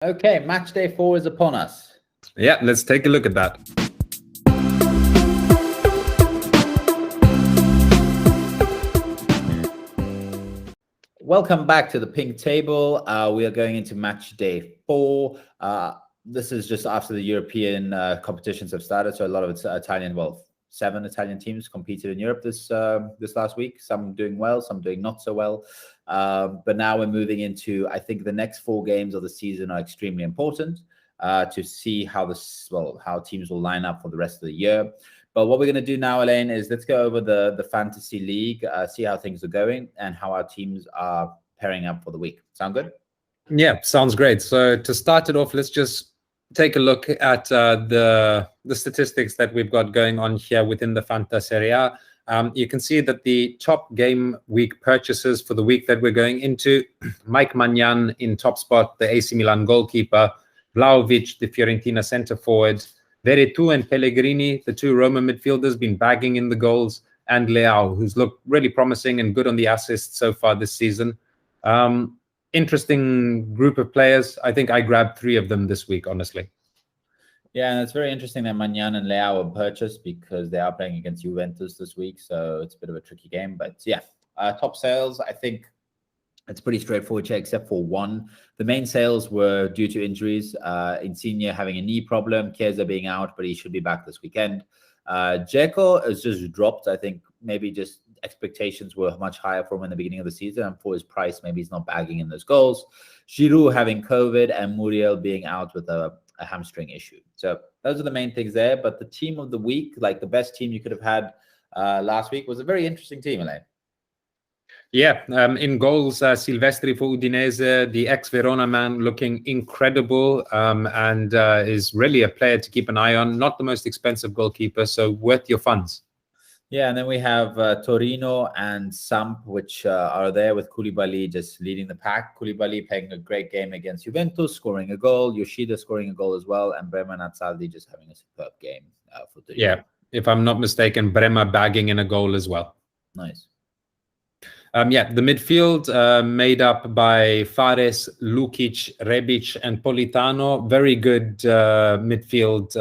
Okay, match day 4 is upon us. Yeah, let's take a look at that. Welcome back to the pink table. We are going into match day 4. This is just after the European competitions have started. So a lot of it's Italian, 7 Italian teams competed in Europe this last week. Some doing well, some doing not so well. But now we're moving into, I think the next 4 games of the season are extremely important to see how how teams will line up for the rest of the year. But what we're going to do now, Elaine, is let's go over the fantasy league, see how things are going and how our teams are pairing up for the week. Sound good? Yeah, sounds great. So to start it off, let's just take a look at the statistics that we've got going on here within the Serie. You can see that the top game week purchases for the week that we're going into, Mike Maignan in top spot, the AC Milan goalkeeper, Vlahovic, the Fiorentina centre forward, Veretout and Pellegrini, the 2 Roma midfielders, been bagging in the goals, and Leao, who's looked really promising and good on the assists so far this season. Interesting group of players. I think I grabbed 3 of them this week, honestly. Yeah, and it's very interesting that Maignan and Leao were purchased because they are playing against Juventus this week, so it's a bit of a tricky game. But yeah, top sales, I think it's pretty straightforward here, except for one. The main sales were due to injuries. Insigne having a knee problem, Chiesa being out, but he should be back this weekend. Dzeko has just dropped. I think maybe just expectations were much higher for him in the beginning of the season, and for his price, maybe he's not bagging in those goals. Giroud having COVID and Muriel being out with a hamstring issue. So those are the main things there. But the team of the week, like the best team you could have had last week, was a very interesting team, Elaine. Yeah, in goals, Silvestri for Udinese, the ex-Verona man, looking incredible and is really a player to keep an eye on. Not the most expensive goalkeeper, so worth your funds. Yeah, and then we have Torino and Samp, which are there with Koulibaly just leading the pack. Koulibaly playing a great game against Juventus, scoring a goal. Yoshida scoring a goal as well. And Brema Nazzaldi just having a superb game for Torino. Yeah, if I'm not mistaken, Brema bagging in a goal as well. Nice. Yeah, the midfield made up by Fares, Lukic, Rebic, and Politano. Very good midfield,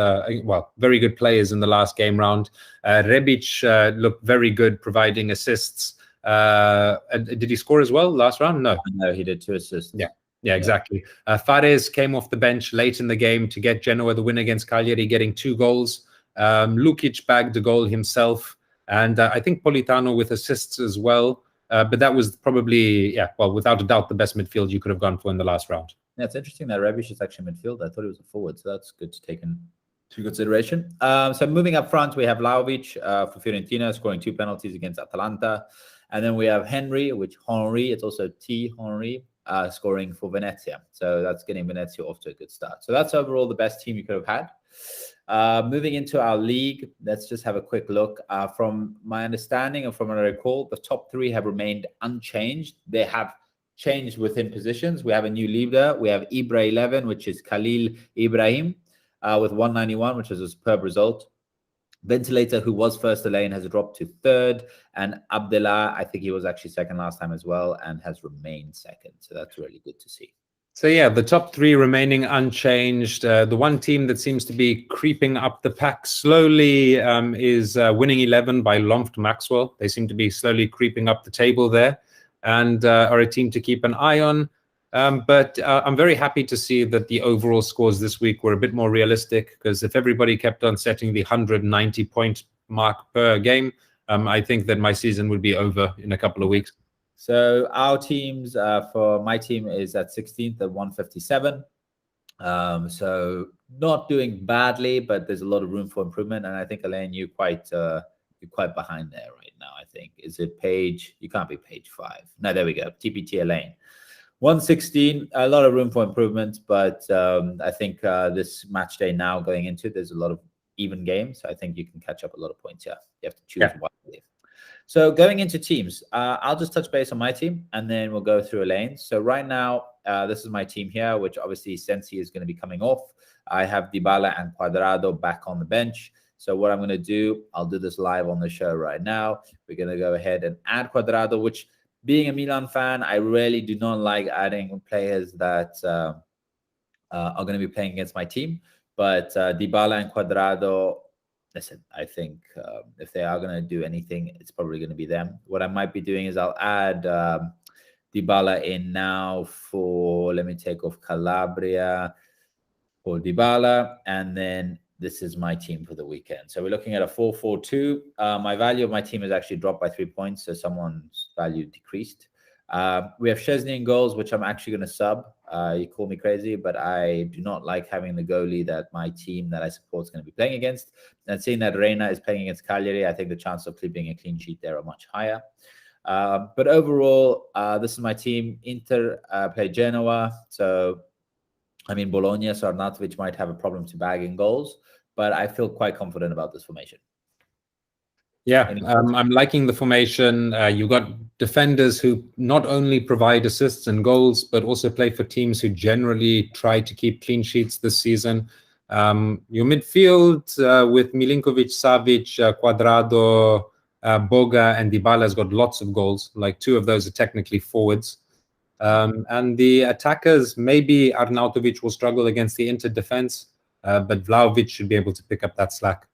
very good players in the last game round. Rebic looked very good, providing assists. Did he score as well last round? No, he did 2 assists. Yeah, exactly. Fares came off the bench late in the game to get Genoa the win against Cagliari, getting 2 goals. Lukic bagged a goal himself, and I think Politano with assists as well. But that was probably, without a doubt, the best midfield you could have gone for in the last round. Yeah, it's interesting that Rebic is actually midfield. I thought he was a forward, so that's good to take into consideration. So moving up front, we have Vlahovic for Fiorentina, scoring 2 penalties against Atalanta. And then we have Henry, it's also T. Henry, scoring for Venezia. So that's getting Venezia off to a good start. So that's overall the best team you could have had. Moving into our league, let's just have a quick look. From my understanding and from what I recall, the top 3 have remained unchanged. They have changed within positions. We have a new leader. We have Ibra 11, which is Khalil Ibrahim, with 191, which is a superb result. Ventilator, who was first lane, has dropped to 3rd, and Abdullah, I think he was actually second last time as well, and has remained second. So that's really good to see. So yeah, the top 3 remaining unchanged. The one team that seems to be creeping up the pack slowly is Winning 11 by Lomft Maxwell. They seem to be slowly creeping up the table there, and are a team to keep an eye on. But I'm very happy to see that the overall scores this week were a bit more realistic, because if everybody kept on setting the 190-point mark per game, I think that my season would be over in a couple of weeks. So our teams, for my team, is at 16th at 157. So not doing badly, but there's a lot of room for improvement. And I think, Elaine, you're quite behind there right now, I think. Is it page? You can't be page 5. No, there we go. TPT Elaine. 116, a lot of room for improvement, but I think this match day now going into, there's a lot of even games. So I think you can catch up a lot of points here. You have to choose one. So going into teams, I'll just touch base on my team, and then we'll go through Elaine. So right now, this is my team here, which obviously Sensi is going to be coming off. I have Dybala and Cuadrado back on the bench. So what I'm going to do, I'll do this live on the show right now. We're going to go ahead and add Cuadrado, which, being a Milan fan, I really do not like adding players that are going to be playing against my team. But Dybala and Cuadrado, listen, I think if they are going to do anything, it's probably going to be them. What I might be doing is I'll add Dybala in now for, let me take off Calabria for Dybala, and then this is my team for the weekend. So we're looking at a 4-4-2. My value of my team has actually dropped by 3 points, so someone's value decreased. We have Szczesny in goals, which I'm actually going to sub. You call me crazy, but I do not like having the goalie that my team that I support is going to be playing against. And seeing that Reina is playing against Cagliari, I think the chance of keeping a clean sheet there are much higher. But overall, this is my team. Inter play Genoa, so I mean Bologna, so Arnautovic might have a problem to bagging goals, but I feel quite confident about this formation. Yeah, I'm liking the formation. You've got defenders who not only provide assists and goals, but also play for teams who generally try to keep clean sheets this season. Your midfield with Milinkovic, Savic, Cuadrado, Boga, and Dybala has got lots of goals. Like 2 of those are technically forwards. And the attackers, maybe Arnautovic will struggle against the Inter defense, but Vlahovic should be able to pick up that slack.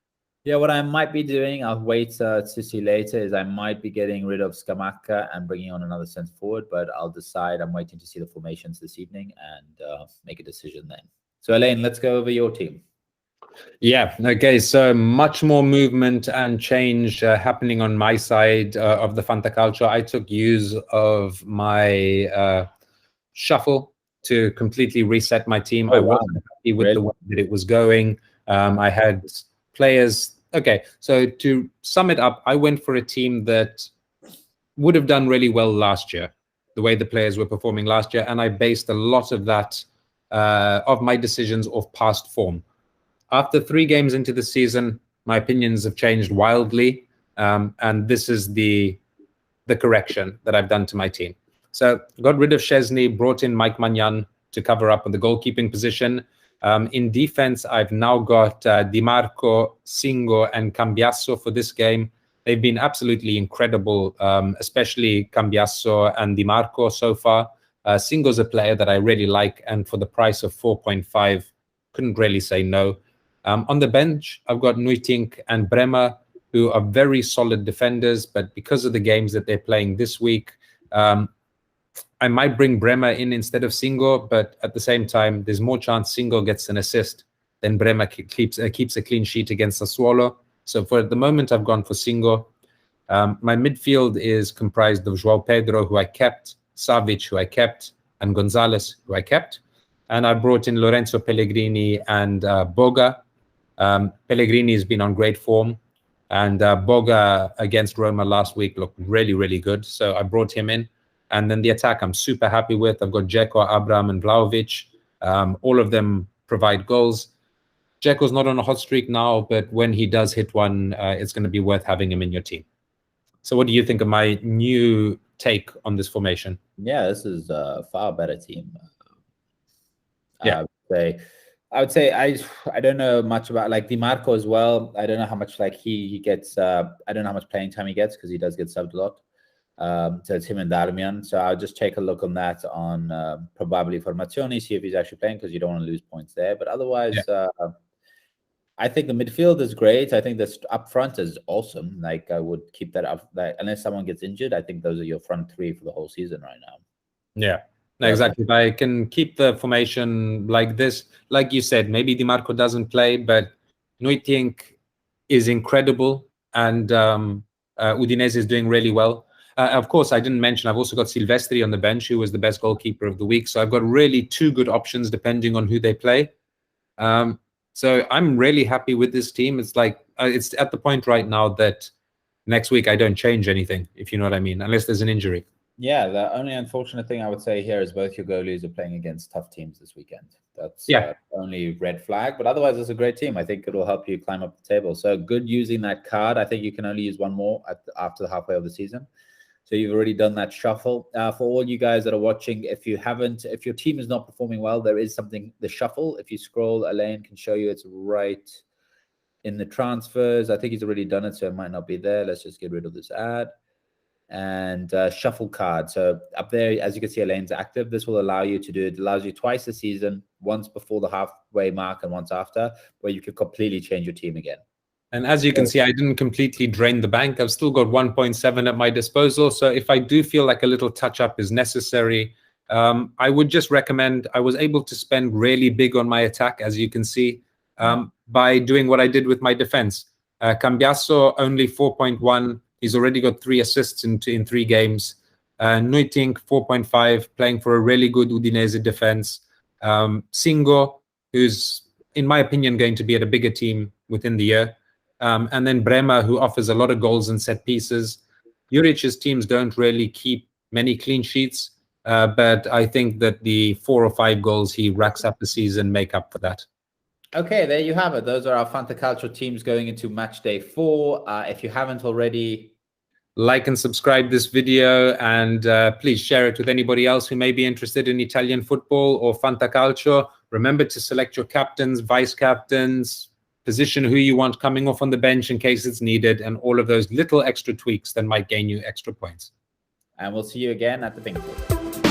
Yeah, what I might be doing, I'll wait to see later, is I might be getting rid of Scamacca and bringing on another centre forward, but I'll decide. I'm waiting to see the formations this evening and make a decision then. So, Elaine, let's go over your team. Yeah, okay, so much more movement and change happening on my side of the Fantacalcio. I took use of my shuffle to completely reset my team. I wasn't happy with the way that it was going. I had players. Okay, so to sum it up, I went for a team that would have done really well last year, the way the players were performing last year, and I based a lot of that, of my decisions off past form. After 3 games into the season, my opinions have changed wildly, and this is the correction that I've done to my team. So got rid of Szczesny, brought in Mike Maignan to cover up on the goalkeeping position. In defense, I've now got Di Marco, Singo, and Cambiasso for this game. They've been absolutely incredible, especially Cambiasso and Di Marco so far. Singo's a player that I really like, and for the price of 4.5, couldn't really say no. On the bench, I've got Nuitink and Bremer, who are very solid defenders, but because of the games that they're playing this week, I might bring Bremer in instead of Singo, but at the same time, there's more chance Singo gets an assist than Bremer keeps a clean sheet against Sassuolo. So for the moment, I've gone for Singo. My midfield is comprised of João Pedro, who I kept, Savic, who I kept, and Gonzalez, who I kept. And I brought in Lorenzo Pellegrini and Boga. Pellegrini has been on great form, and Boga against Roma last week looked really, really good. So I brought him in. And then the attack I'm super happy with. I've got Dzeko, Abraham, and Vlahovic. All of them provide goals. Dzeko's not on a hot streak now, but when he does hit one, it's going to be worth having him in your team. So what do you think of my new take on this formation? Yeah, this is a far better team. Yeah. I would say I don't know much about like Di Marco as well. I don't know how much like he gets. I don't know how much playing time he gets because he does get subbed a lot. So it's him and Darmian. So I'll just take a look on that on probably Formazioni, see if he's actually playing because you don't want to lose points there. But otherwise, I think the midfield is great. I think this up front is awesome. Like I would keep that up. Like, unless someone gets injured, I think those are your front 3 for the whole season right now. Yeah. No, exactly. If I can keep the formation like this, like you said, maybe Di Marco doesn't play, but Nuitink is incredible, and Udinese is doing really well. Of course, I didn't mention I've also got Silvestri on the bench, who was the best goalkeeper of the week. So I've got really 2 good options depending on who they play. So I'm really happy with this team. It's like it's at the point right now that next week I don't change anything, if you know what I mean, unless there's an injury. Yeah, the only unfortunate thing I would say here is both your goalies are playing against tough teams this weekend. That's the only red flag. But otherwise, it's a great team. I think it will help you climb up the table. So good using that card. I think you can only use one more after the halfway of the season. So you've already done that shuffle. For all you guys that are watching, if your team is not performing well, there is something, the shuffle. If you scroll, Elaine can show you it's right in the transfers. I think he's already done it, so it might not be there. Let's just get rid of this ad. and shuffle card. So up there, as you can see, Elaine's active. This will allow you to do it. Allows you twice a season, once before the halfway mark and once after, where you can completely change your team again. And as you can see, I didn't completely drain the bank. I've still got 1.7 at my disposal. So if I do feel like a little touch-up is necessary, I would just recommend, I was able to spend really big on my attack, as you can see, by doing what I did with my defense. Cambiasso, only 4.1. He's already got 3 assists in 3 games. Nuitink, 4.5, playing for a really good Udinese defense. Singo, who's, in my opinion, going to be at a bigger team within the year. And then Bremer, who offers a lot of goals and set pieces. Juric's teams don't really keep many clean sheets, but I think that the 4 or 5 goals he racks up a season make up for that. Okay, there you have it. Those are our Fantacalcio teams going into match day 4. If you haven't already, like and subscribe this video, and please share it with anybody else who may be interested in Italian football or Fantacalcio. Remember to select your captains, vice captains, position who you want coming off on the bench in case it's needed, and all of those little extra tweaks that might gain you extra points. And we'll see you again at the bingo.